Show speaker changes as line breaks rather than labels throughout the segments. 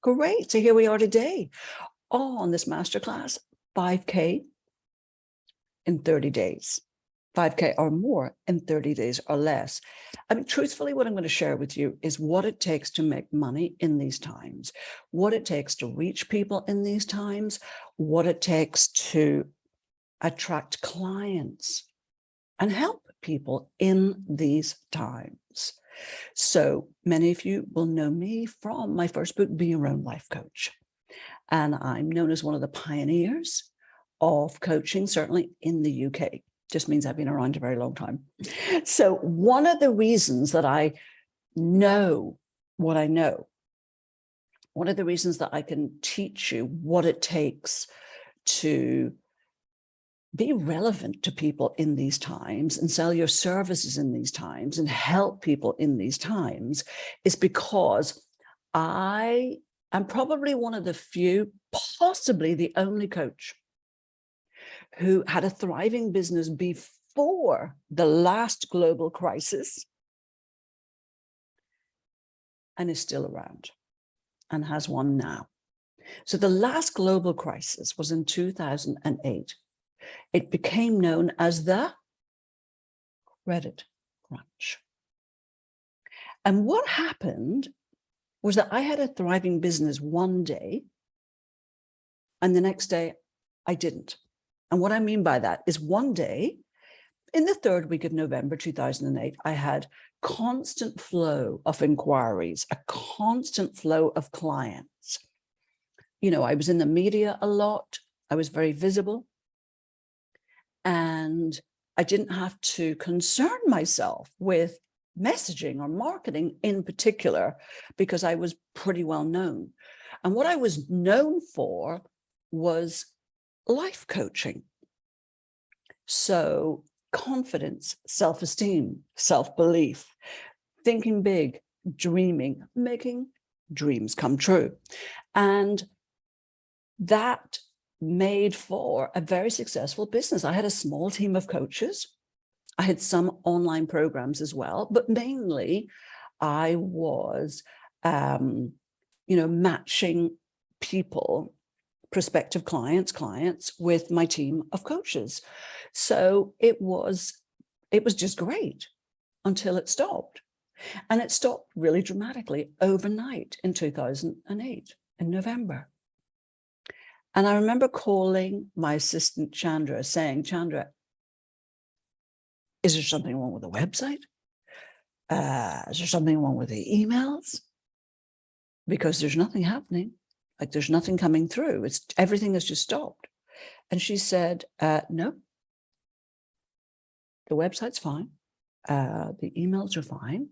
Great. So here we are today on this masterclass, 5K in 30 days, 5K or more in 30 days or less. I mean, truthfully, what I'm going to share with you is what it takes to make money in these times, what it takes to reach people in these times, what it takes to attract clients and help people in these times. So many of you will know me from my first book, Be Your Own Life Coach. And I'm known as one of the pioneers of coaching, certainly in the UK. Just means I've been around a very long time. So one of the reasons that I know what I know, one of the reasons that I can teach you what it takes to be relevant to people in these times and sell your services in these times and help people in these times is because I am probably one of the few, possibly the only coach who had a thriving business before the last global crisis and is still around and has one now. So the last global crisis was in 2008. It became known as the credit crunch. And what happened was that I had a thriving business one day, and the next day I didn't. And what I mean by that is one day, in the third week of November 2008, I had constant flow of inquiries, a constant flow of clients. You know, I was in the media a lot. I was very visible. And I didn't have to concern myself with messaging or marketing in particular, because I was pretty well known. And what I was known for was life coaching. So confidence, self-esteem, self-belief, thinking big, dreaming, making dreams come true. And that made for a very successful business. I had a small team of coaches. I had some online programs as well, but mainly I was, matching people, prospective clients with my team of coaches. So it was just great until it stopped. And it stopped really dramatically overnight in 2008 in November. And I remember calling my assistant, Chandra, saying, Chandra, is there something wrong with the website? Is there something wrong with the emails? Because there's nothing happening. Like there's nothing coming through. Everything has just stopped. And she said, no, the website's fine. The emails are fine.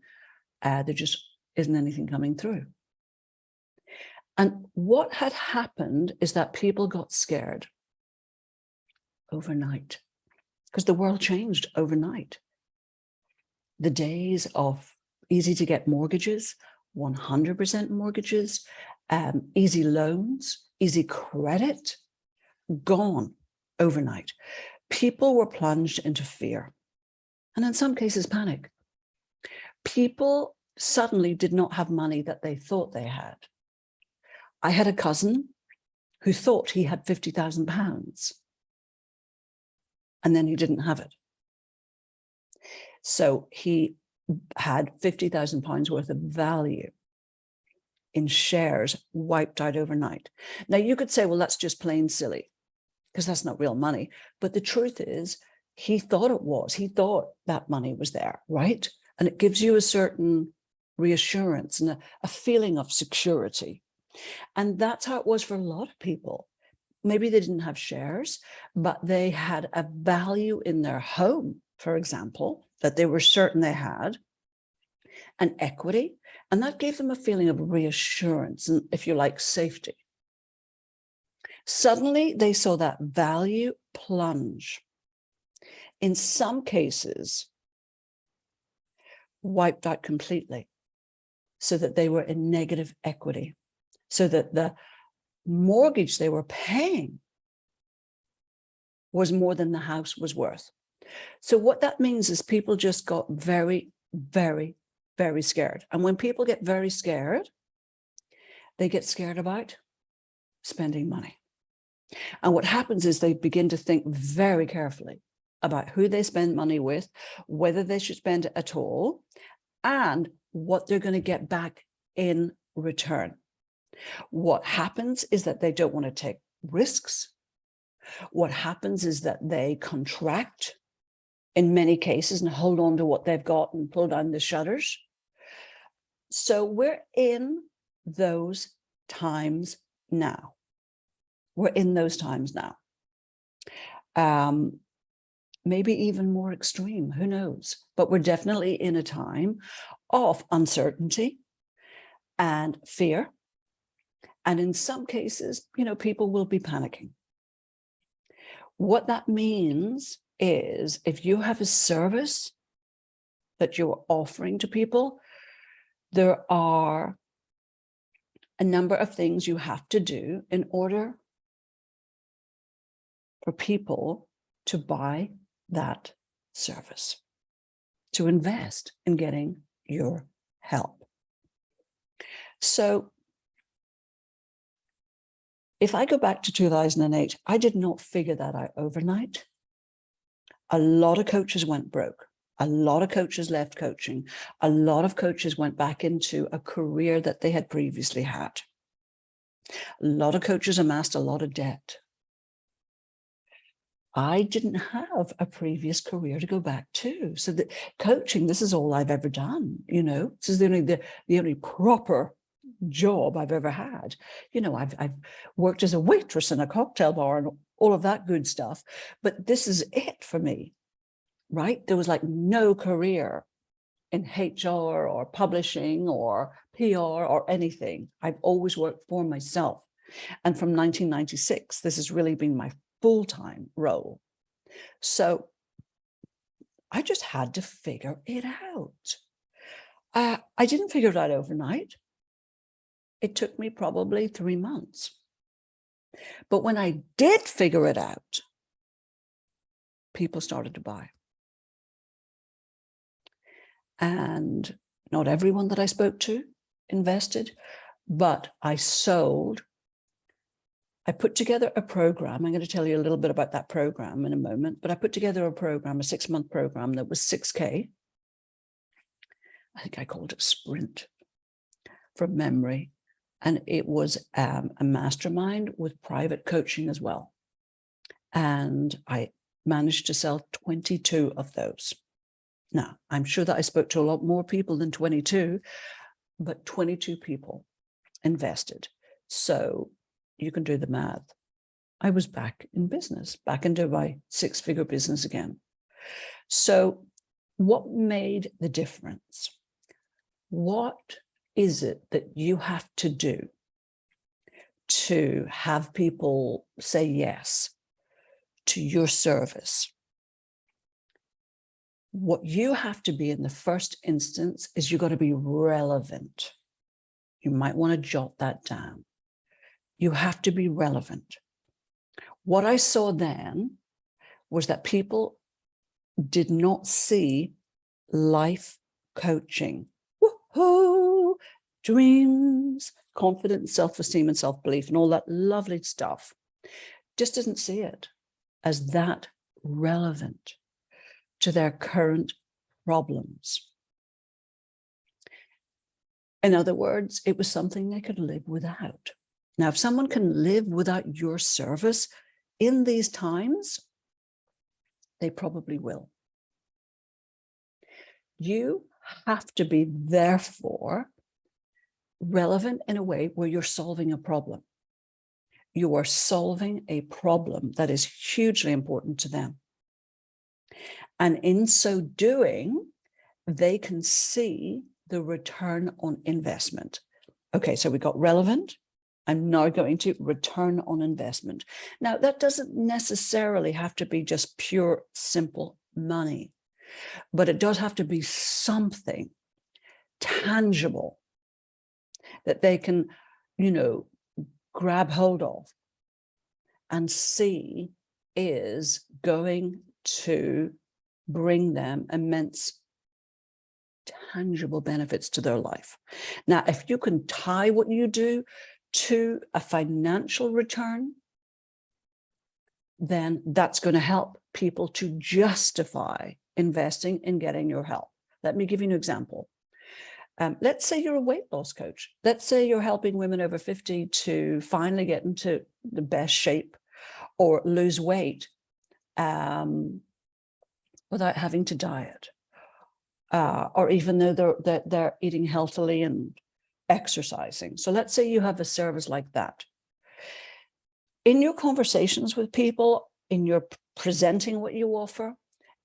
There just isn't anything coming through. And what had happened is that people got scared overnight because the world changed overnight. The days of easy to get mortgages, 100% mortgages, easy loans, easy credit, gone overnight. People were plunged into fear and in some cases panic. People suddenly did not have money that they thought they had. I had a cousin who thought he had £50,000 and then he didn't have it. So he had £50,000 worth of value in shares wiped out overnight. Now you could say, well, that's just plain silly because that's not real money. But the truth is he thought it was. He thought that money was there, right? And it gives you a certain reassurance and a feeling of security. And that's how it was for a lot of people. Maybe they didn't have shares, but they had a value in their home, for example, that they were certain they had, an equity, and that gave them a feeling of reassurance and, if you like, safety. Suddenly, they saw that value plunge. In some cases, wiped out completely, so that they were in negative equity, so that the mortgage they were paying was more than the house was worth. So what that means is people just got very, very, very scared. And when people get very scared, they get scared about spending money. And what happens is they begin to think very carefully about who they spend money with, whether they should spend it at all, and what they're going to get back in return. What happens is that they don't want to take risks. What happens is that they contract in many cases and hold on to what they've got and pull down the shutters. So we're in those times now. We're in those times now. Maybe even more extreme, who knows? But we're definitely in a time of uncertainty and fear. And in some cases, people will be panicking. What that means is if you have a service that you're offering to people, there are a number of things you have to do in order for people to buy that service, to invest in getting your help. So if I go back to 2008, I did not figure that out overnight. A lot of coaches went broke. A lot of coaches left coaching. A lot of coaches went back into a career that they had previously had. A lot of coaches amassed a lot of debt. I didn't have a previous career to go back to. So the coaching, this is all I've ever done, This is the only proper job I've ever had. I've worked as a waitress in a cocktail bar and all of that good stuff. But this is it for me, right? There was like no career in HR or publishing or PR or anything. I've always worked for myself. And from 1996, this has really been my full-time role. So I just had to figure it out. I didn't figure it out overnight. It took me probably 3 months. But when I did figure it out, people started to buy. And not everyone that I spoke to invested, but I sold. I put together a program. I'm going to tell you a little bit about that program in a moment, but I put together a program, a 6-month program that was 6K. I think I called it Sprint from memory. And it was a mastermind with private coaching as well. And I managed to sell 22 of those. Now, I'm sure that I spoke to a lot more people than 22, but 22 people invested. So you can do the math. I was back in business, back into my 6-figure business again. So what made the difference? What is it that you have to do to have people say yes to your service? What you have to be in the first instance is you've got to be relevant. You might want to jot that down. You have to be relevant. What I saw then was that people did not see life coaching. Woohoo! Dreams, confidence, self-esteem, and self-belief, and all that lovely stuff. Just didn't see it as that relevant to their current problems. In other words, it was something they could live without. Now, if someone can live without your service in these times, they probably will. You have to be, therefore, relevant in a way where you're solving a problem. You are solving a problem that is hugely important to them. And in so doing, they can see the return on investment. Okay, so we got relevant. I'm now going to return on investment. Now, that doesn't necessarily have to be just pure, simple money, but it does have to be something tangible that they can, grab hold of and see is going to bring them immense tangible benefits to their life. Now, if you can tie what you do to a financial return, then that's going to help people to justify investing in getting your help. Let me give you an example. Let's say you're a weight loss coach. Let's say you're helping women over 50 to finally get into the best shape or lose weight without having to diet, or even though they're eating healthily and exercising. So let's say you have a service like that. In your conversations with people, in your presenting what you offer,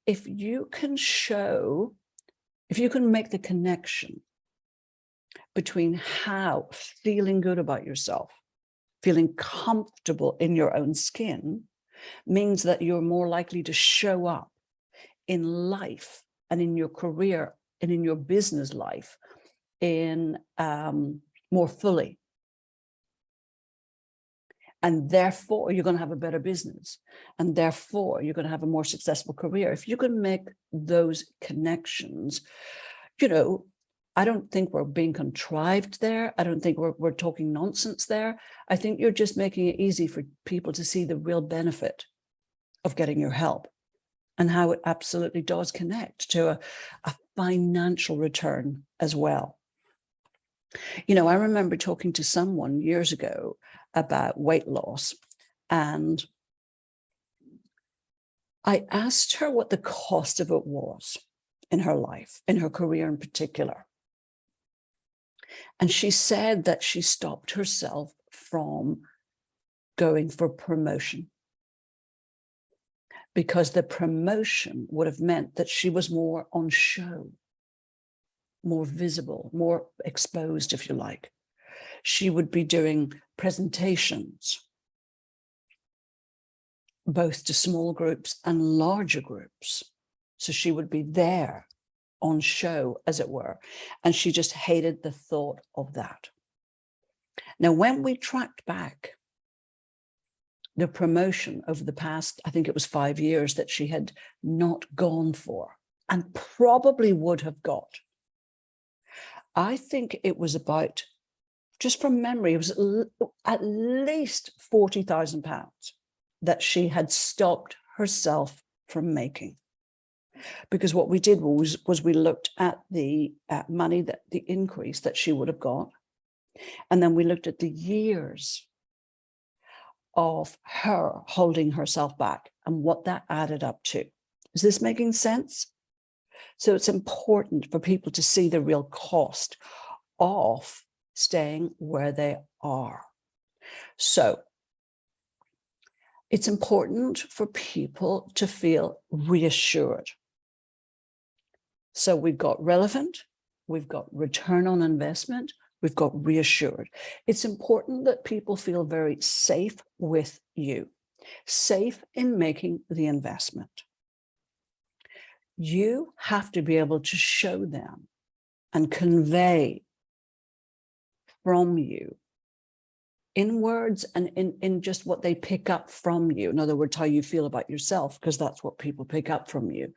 if you can make the connection between how feeling good about yourself, feeling comfortable in your own skin, means that you're more likely to show up in life and in your career and in your business life in more fully. And therefore, you're going to have a better business. And therefore, you're going to have a more successful career. If you can make those connections, I don't think we're being contrived there. I don't think we're talking nonsense there. I think you're just making it easy for people to see the real benefit of getting your help and how it absolutely does connect to a financial return as well. I remember talking to someone years ago about weight loss, and I asked her what the cost of it was in her life, in her career in particular. And she said that she stopped herself from going for promotion because the promotion would have meant that she was more on show, more visible, more exposed, if you like. She would be doing presentations, both to small groups and larger groups. So she would be there on show, as it were. And she just hated the thought of that. Now, when we tracked back the promotion over the past, I think it was 5 years that she had not gone for and probably would have got, I think it was about, just from memory, it was at least £40,000 that she had stopped herself from making. Because what we did was we looked at the money, that the increase that she would have got, and then we looked at the years of her holding herself back and what that added up to. Is this making sense? So it's important for people to see the real cost of staying where they are. So it's important for people to feel reassured. So we've got relevant, we've got return on investment, we've got reassured. It's important that people feel very safe with you, safe in making the investment. You have to be able to show them and convey from you in words and in just what they pick up from you. In other words, how you feel about yourself, because that's what people pick up from you.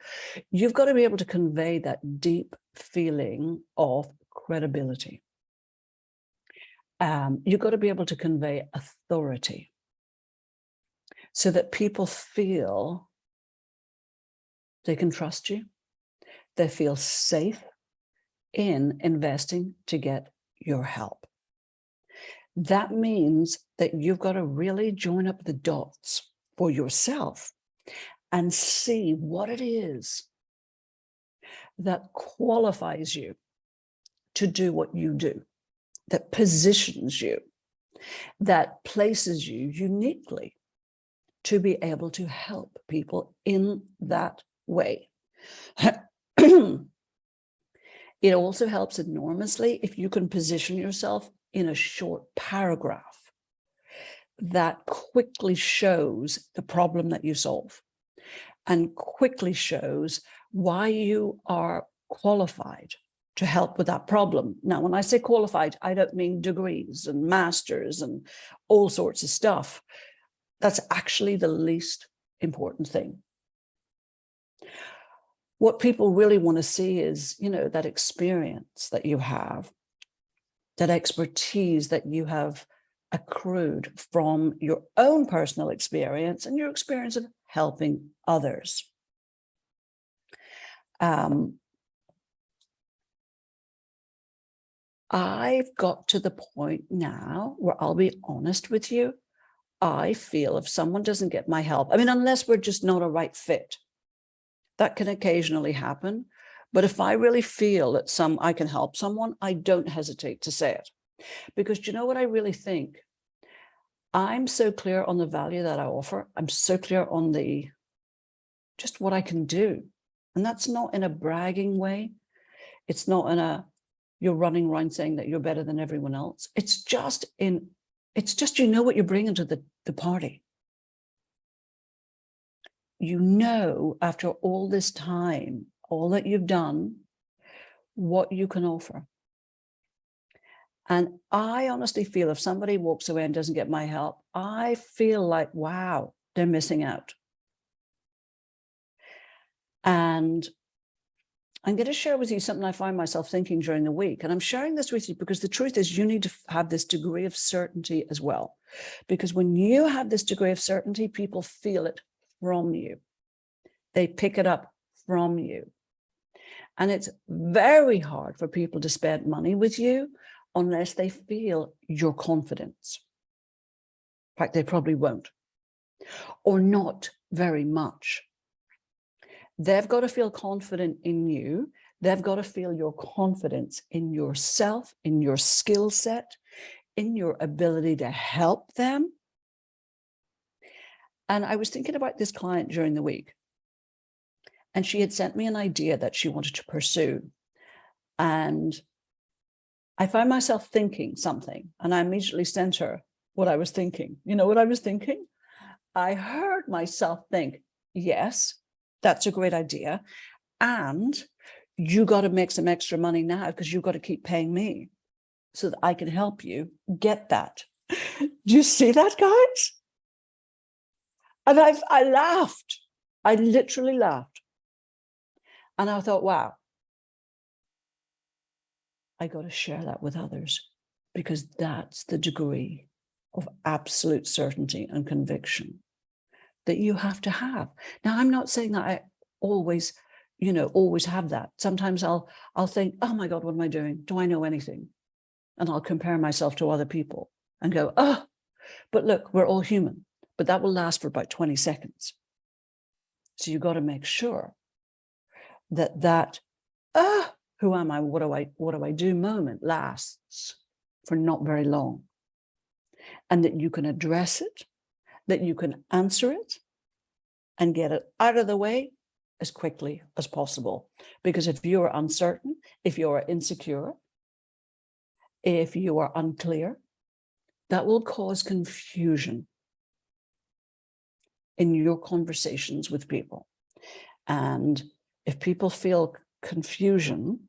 You've got to be able to convey that deep feeling of credibility. You've got to be able to convey authority so that people feel they can trust you. They feel safe in investing to get your help. That means that you've got to really join up the dots for yourself and see what it is that qualifies you to do what you do, that positions you, that places you uniquely to be able to help people in that way. It also helps enormously if you can position yourself in a short paragraph that quickly shows the problem that you solve and quickly shows why you are qualified to help with that problem. Now, when I say qualified, I don't mean degrees and masters and all sorts of stuff. That's actually the least important thing. what people really want to see is, that experience that you have, that expertise that you have accrued from your own personal experience and your experience of helping others. I've got to the point now where I'll be honest with you. I feel if someone doesn't get my help, unless we're just not a right fit, that can occasionally happen. But if I really feel that I can help someone, I don't hesitate to say it. Because do you know what I really think? I'm so clear on the value that I offer. I'm so clear on just what I can do. And that's not in a bragging way. It's not in you're running around saying that you're better than everyone else. It's just what you're bringing to the party. After all this time, all that you've done, what you can offer. And I honestly feel if somebody walks away and doesn't get my help, I feel like, wow, they're missing out. And I'm going to share with you something I find myself thinking during the week. And I'm sharing this with you because the truth is you need to have this degree of certainty as well. Because when you have this degree of certainty, people feel it from you. They pick it up from you. And it's very hard for people to spend money with you unless they feel your confidence. In fact, they probably won't, or not very much. They've got to feel confident in you. They've got to feel your confidence in yourself, in your skill set, in your ability to help them. And I was thinking about this client during the week, and she had sent me an idea that she wanted to pursue. And I found myself thinking something, and I immediately sent her what I was thinking. You know what I was thinking? I heard myself think, yes, that's a great idea. And you got to make some extra money now because you've got to keep paying me so that I can help you get that. Do you see that, guys? And I laughed. I literally laughed. And I thought, wow, I got to share that with others because that's the degree of absolute certainty and conviction that you have to have. Now, I'm not saying that I always have that. Sometimes I'll think, oh my God, what am I doing? Do I know anything? And I'll compare myself to other people and go, oh, but look, we're all human, but that will last for about 20 seconds. So you've got to make sure that who am I? What do I do moment lasts for not very long. And that you can address it, that you can answer it and get it out of the way as quickly as possible. Because if you are uncertain, if you are insecure, if you are unclear, that will cause confusion in your conversations with people. And if people feel confusion,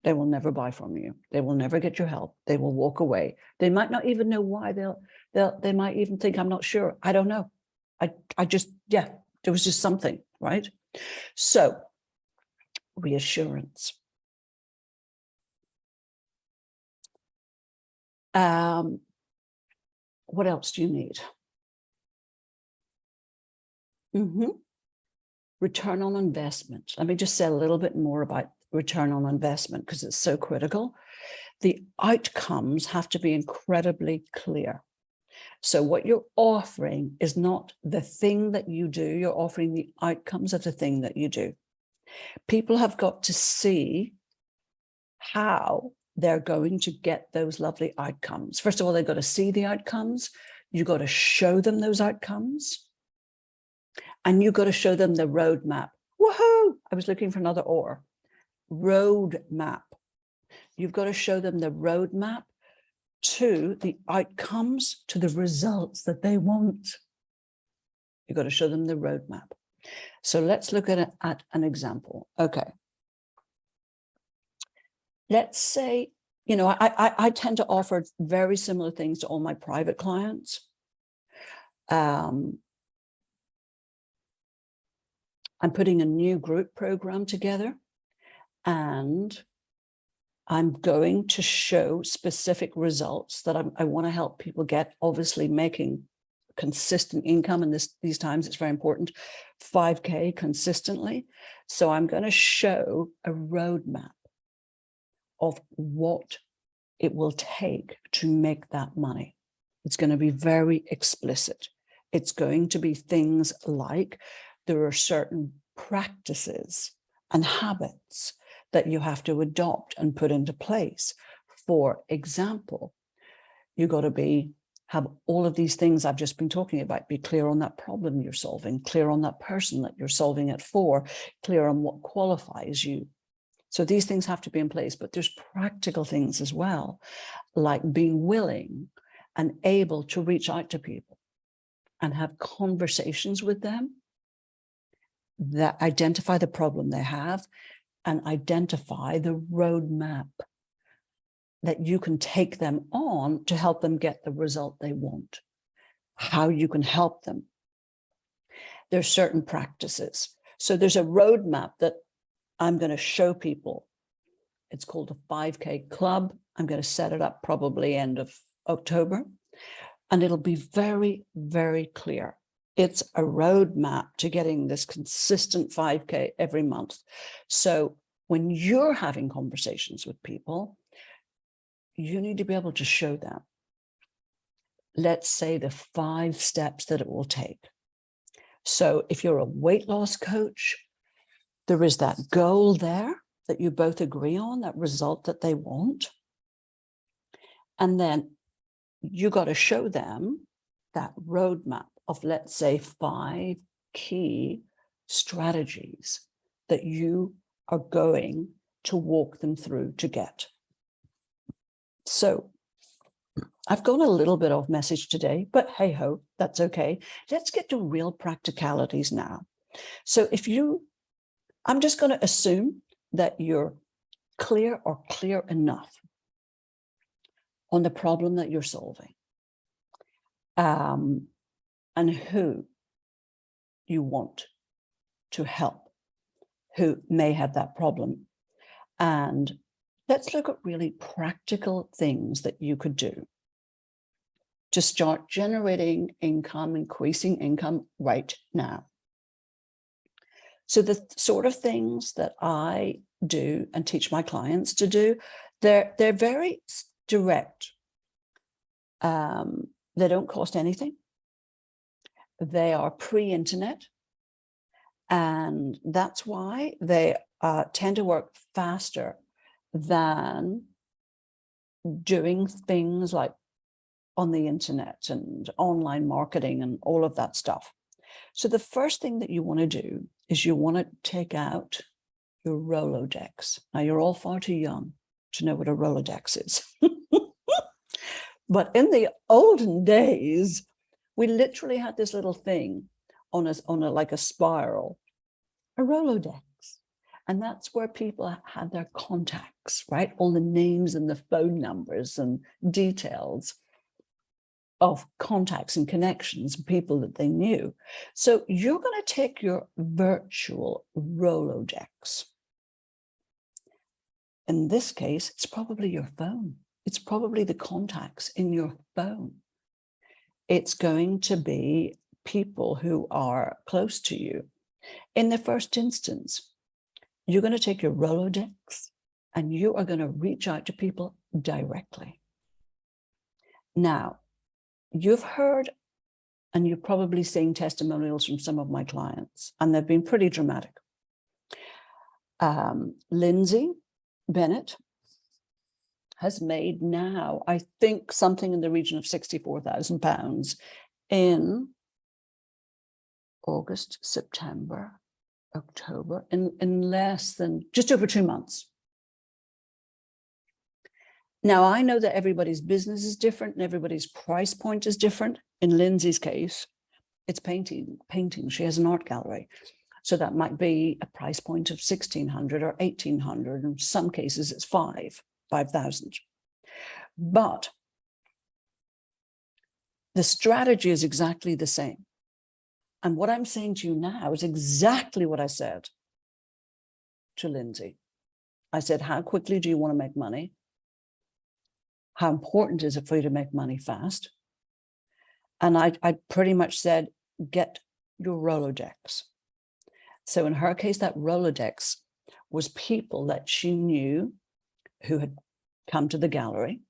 they will never buy from you. They will never get your help. They will walk away. They might not even know why. They might even think, I'm not sure. I don't know. I just, there was just something, right? So, reassurance. What else do you need? Return on investment. Let me just say a little bit more about return on investment because it's so critical. The outcomes have to be incredibly clear. So what you're offering is not the thing that you do, you're offering the outcomes of the thing that you do. People have got to see how they're going to get those lovely outcomes. First of all, they've got to see the outcomes. You've got to show them those outcomes. And you've got to show them the roadmap. Woohoo! I was looking for another or. Roadmap. You've got to show them the roadmap to the outcomes, to the results that they want. You've got to show them the roadmap. So let's look at an example. Okay. Let's say, I tend to offer very similar things to all my private clients. I'm putting a new group program together, and I'm going to show specific results that I want to help people get, obviously making consistent income. And these times it's very important, 5K consistently. So I'm going to show a roadmap of what it will take to make that money. It's going to be very explicit. It's going to be things like there are certain practices and habits that you have to adopt and put into place. For example, you got to have all of these things I've just been talking about. Be clear on that problem you're solving, clear on that person that you're solving it for, clear on what qualifies you. So these things have to be in place, but there's practical things as well, like being willing and able to reach out to people and have conversations with them that identify the problem they have and identify the roadmap that you can take them on to help them get the result they want, how you can help them. There's certain practices. So there's a roadmap that I'm going to show people. It's called a 5K Club. I'm going to set it up probably end of October, and it'll be very, very clear. It's a roadmap to getting this consistent 5K every month. So when you're having conversations with people, you need to be able to show them, let's say, the 5 steps that it will take. So if you're a weight loss coach, there is that goal there that you both agree on, that result that they want. And then you got to show them that roadmap of, let's say, 5 key strategies that you are going to walk them through to get. So I've gone a little bit off message today, but hey ho, that's okay. Let's get to real practicalities now. So I'm just going to assume that you're clear or clear enough on the problem that you're solving, and who you want to help, who may have that problem. And let's look at really practical things that you could do to start generating income, increasing income right now. So the sort of things that I do and teach my clients to do, they're very direct. They don't cost anything. They are pre-internet. And that's why they tend to work faster than doing things like on the internet and online marketing and all of that stuff. So the first thing that you want to do is you want to take out your Rolodex. Now, you're all far too young to know what a Rolodex is. But in the olden days, we literally had this little thing on like a spiral, a Rolodex. And that's where people had their contacts, right? All the names and the phone numbers and details of contacts and connections, people that they knew. So you're going to take your virtual Rolodex. In this case, it's probably your phone. It's probably the contacts in your phone. It's going to be people who are close to you. In the first instance, you're going to take your Rolodex and you are going to reach out to people directly. Now, you've heard, and you're probably seeing testimonials from some of my clients, and they've been pretty dramatic. Lindsay Bennett has made now, I think, something in the region of £64,000 in August, September, October, in less than just over 2 months. Now, I know that everybody's business is different and everybody's price point is different. In Lindsay's case, it's painting. She has an art gallery. So that might be a price point of 1,600 or 1,800. In some cases, it's 5,000. But the strategy is exactly the same. And what I'm saying to you now is exactly what I said to Lindsay. I said, how quickly do you want to make money? How important is it for you to make money fast? And I pretty much said, get your Rolodex. So in her case, that Rolodex was people that she knew who had come to the gallery.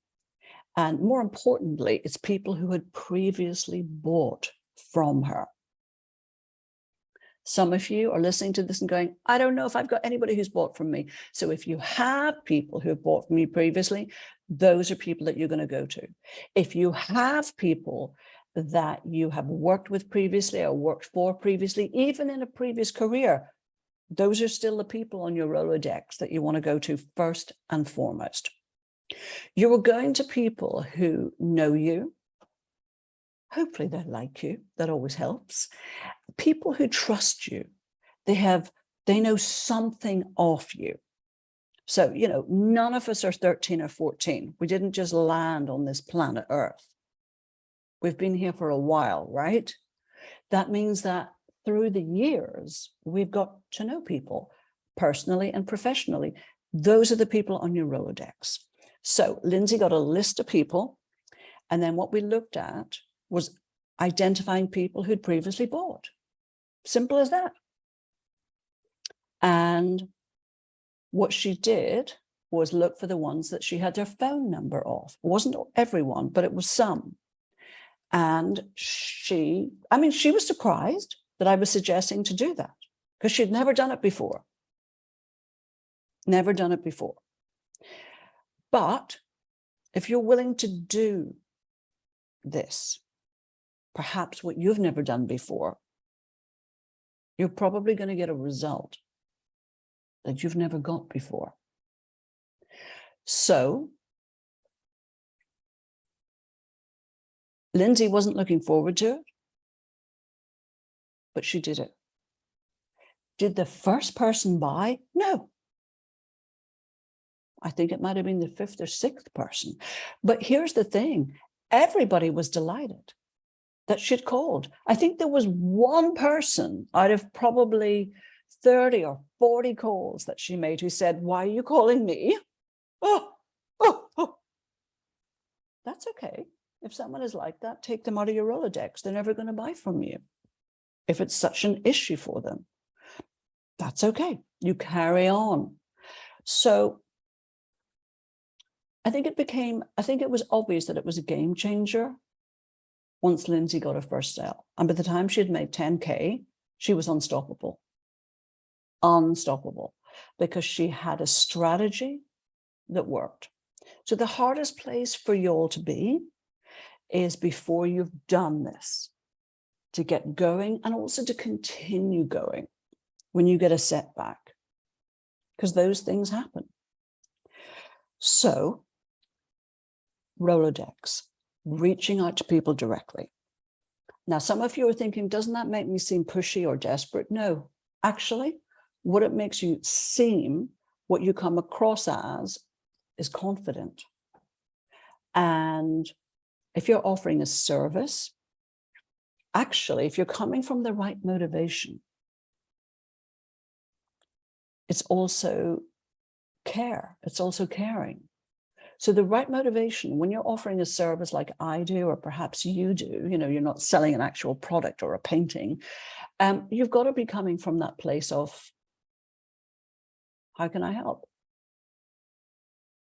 And more importantly, it's people who had previously bought from her. Some of you are listening to this and going, I don't know if I've got anybody who's bought from me. So if you have people who have bought from me previously, those are people that you're going to go to. If you have people that you have worked with previously or worked for previously, even in a previous career, those are still the people on your Rolodex that you want to go to first and foremost. You are going to people who know you. Hopefully they like you. That always helps. People who trust you. They know something of you. So, you know, none of us are 13 or 14. We didn't just land on this planet Earth. We've been here for a while, right? That means that through the years, we've got to know people personally and professionally. Those are the people on your Rolodex. So Lindsay got a list of people. And then what we looked at was identifying people who'd previously bought. Simple as that. And what she did was look for the ones that she had their phone number of. It wasn't everyone, but it was some. And she was surprised that I was suggesting to do that because she'd never done it before. Never done it before. But if you're willing to do this, perhaps what you've never done before, you're probably going to get a result that you've never got before. So Lindsay wasn't looking forward to it, but she did it. Did the first person buy? No. I think it might have been the fifth or sixth person. But here's the thing. Everybody was delighted that she'd called. I think there was one person out of probably 30 or 40 calls that she made who said, why are you calling me? Oh. That's okay. If someone is like that, take them out of your Rolodex. They're never going to buy from you. If it's such an issue for them, that's okay. You carry on. So I think it was obvious that it was a game changer once Lindsay got her first sale. And by the time she had made 10K, she was unstoppable. Unstoppable. Because she had a strategy that worked. So the hardest place for you all to be is before you've done this, to get going and also to continue going when you get a setback, because those things happen. So Rolodex, reaching out to people directly. Now, some of you are thinking, doesn't that make me seem pushy or desperate? No, actually, what it makes you seem, what you come across as, is confident. And if you're offering a service, actually, if you're coming from the right motivation, it's also care. It's also caring. So the right motivation, when you're offering a service like I do, or perhaps you do, you know, you're not selling an actual product or a painting, you've got to be coming from that place of, how can I help?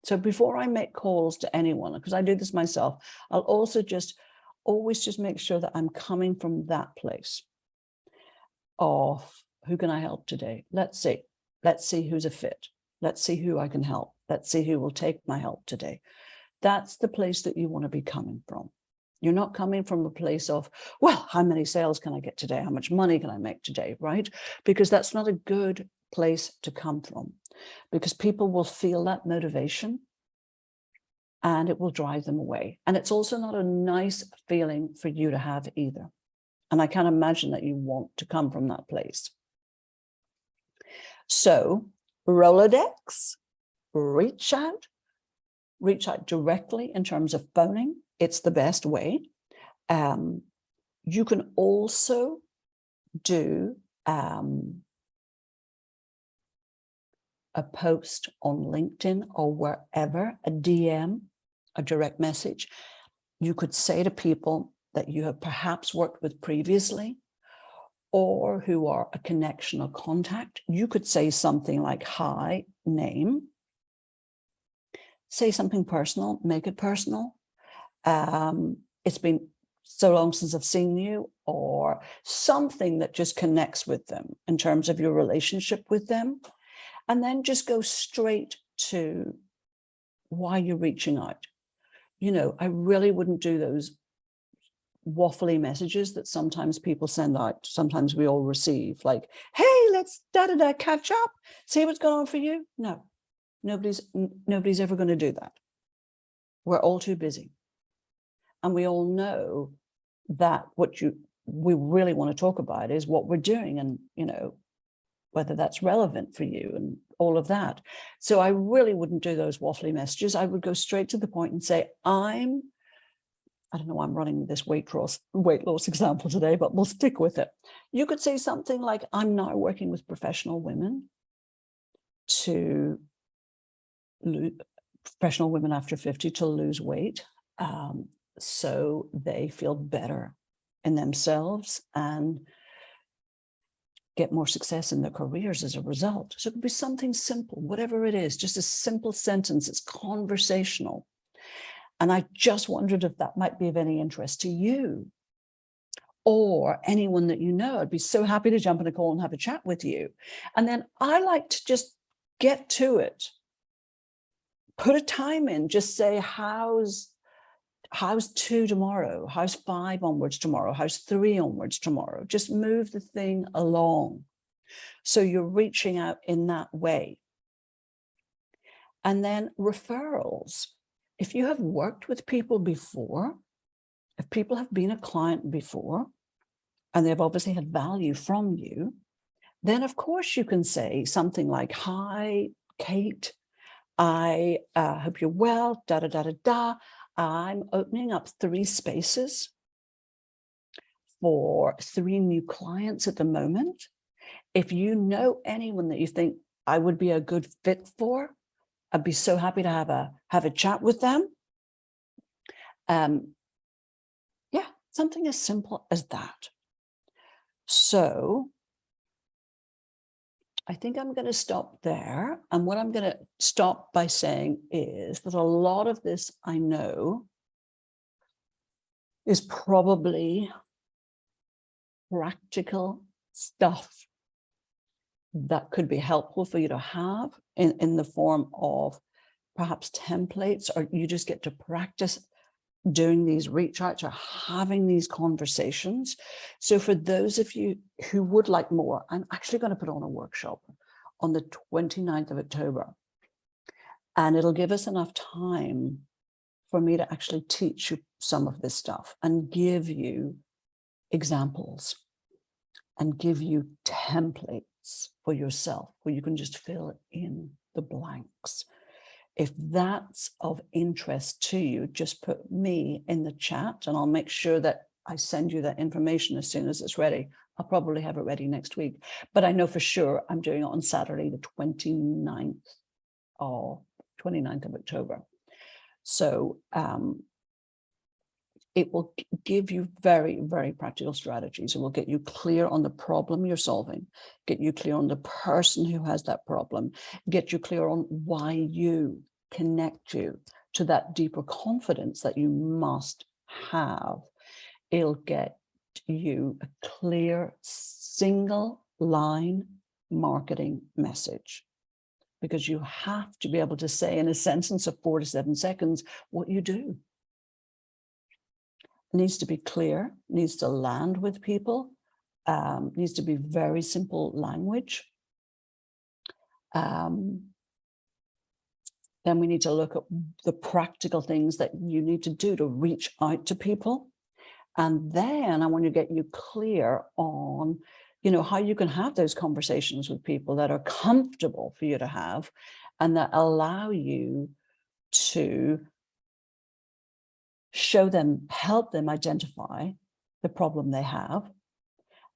So before I make calls to anyone, because I do this myself, I'll also always just make sure that I'm coming from that place of, who can I help today? Let's see who's a fit. Let's see who I can help. Let's see who will take my help today. That's the place that you want to be coming from. You're not coming from a place of, well, how many sales can I get today? How much money can I make today, right? Because that's not a good place to come from, because people will feel that motivation and it will drive them away. And it's also not a nice feeling for you to have either. And I can't imagine that you want to come from that place. So Rolodex, reach out directly in terms of phoning. It's the best way. You can also do a post on LinkedIn or wherever, a DM, a direct message. You could say to people that you have perhaps worked with previously or who are a connection or contact. You could say something like, hi, name. Say something personal, make it personal. It's been so long since I've seen you, or something that just connects with them in terms of your relationship with them. And then just go straight to why you're reaching out. You know, I really wouldn't do those waffly messages that sometimes people send out, sometimes we all receive, like, hey, let's catch up, see what's going on for you. No, nobody's ever going to do that. We're all too busy. And we all know that what we really want to talk about is what we're doing, and, you know, whether that's relevant for you and all of that. So I really wouldn't do those waffly messages. I would go straight to the point and say, I don't know, I'm running this weight loss example today, but we'll stick with it. You could say something like, I'm now working with professional women after 50 to lose weight, so they feel better in themselves and get more success in their careers as a result. So it could be something simple, whatever it is, just a simple sentence. It's conversational. And I just wondered if that might be of any interest to you or anyone that you know. I'd be so happy to jump on a call and have a chat with you. And then I like to just get to it. Put a time in, just say, how's 2 tomorrow? How's 5 onwards tomorrow? How's 3 onwards tomorrow? Just move the thing along. So you're reaching out in that way. And then referrals. If you have worked with people before, if people have been a client before, and they've obviously had value from you, then of course you can say something like, hi, Kate, I hope you're well, I'm opening up 3 spaces for 3 new clients at the moment. If you know anyone that you think I would be a good fit for, I'd be so happy to have a chat with them. Yeah, something as simple as that. So I think I'm going to stop there. And what I'm going to stop by saying is that a lot of this, I know, is probably practical stuff that could be helpful for you to have in the form of perhaps templates, or you just get to practice doing these reach outs or having these conversations. So for those of you who would like more, I'm actually going to put on a workshop on the 29th of October. And it'll give us enough time for me to actually teach you some of this stuff and give you examples and give you templates for yourself where you can just fill in the blanks. If that's of interest to you, just put me in the chat and I'll make sure that I send you that information as soon as it's ready. I'll probably have it ready next week, but I know for sure I'm doing it on Saturday, the 29th of October. So it will give you very, very practical strategies. It will get you clear on the problem you're solving, get you clear on the person who has that problem, get you clear on why you connect you to that deeper confidence that you must have. It'll get you a clear single line marketing message, because you have to be able to say in a sentence of 4 to 7 seconds what you do. It needs to be clear, needs to land with people, needs to be very simple language. Then we need to look at the practical things that you need to do to reach out to people. And then I want to get you clear on, you know, how you can have those conversations with people that are comfortable for you to have and that allow you to show them, help them identify the problem they have,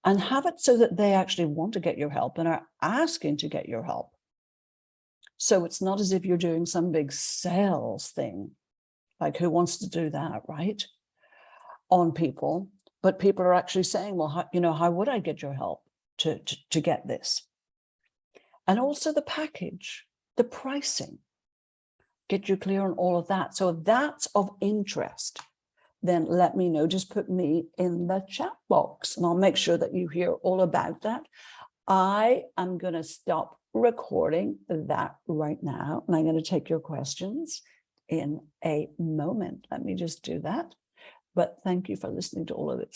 and have it so that they actually want to get your help and are asking to get your help. So it's not as if you're doing some big sales thing, like who wants to do that, right? On people, but people are actually saying, well, how would I get your help to get this? And also the package, the pricing, get you clear on all of that. So if that's of interest, then let me know. Just put me in the chat box and I'll make sure that you hear all about that. I am going to stop recording that right now, and I'm going to take your questions in a moment. Let me just do that. But thank you for listening to all of this.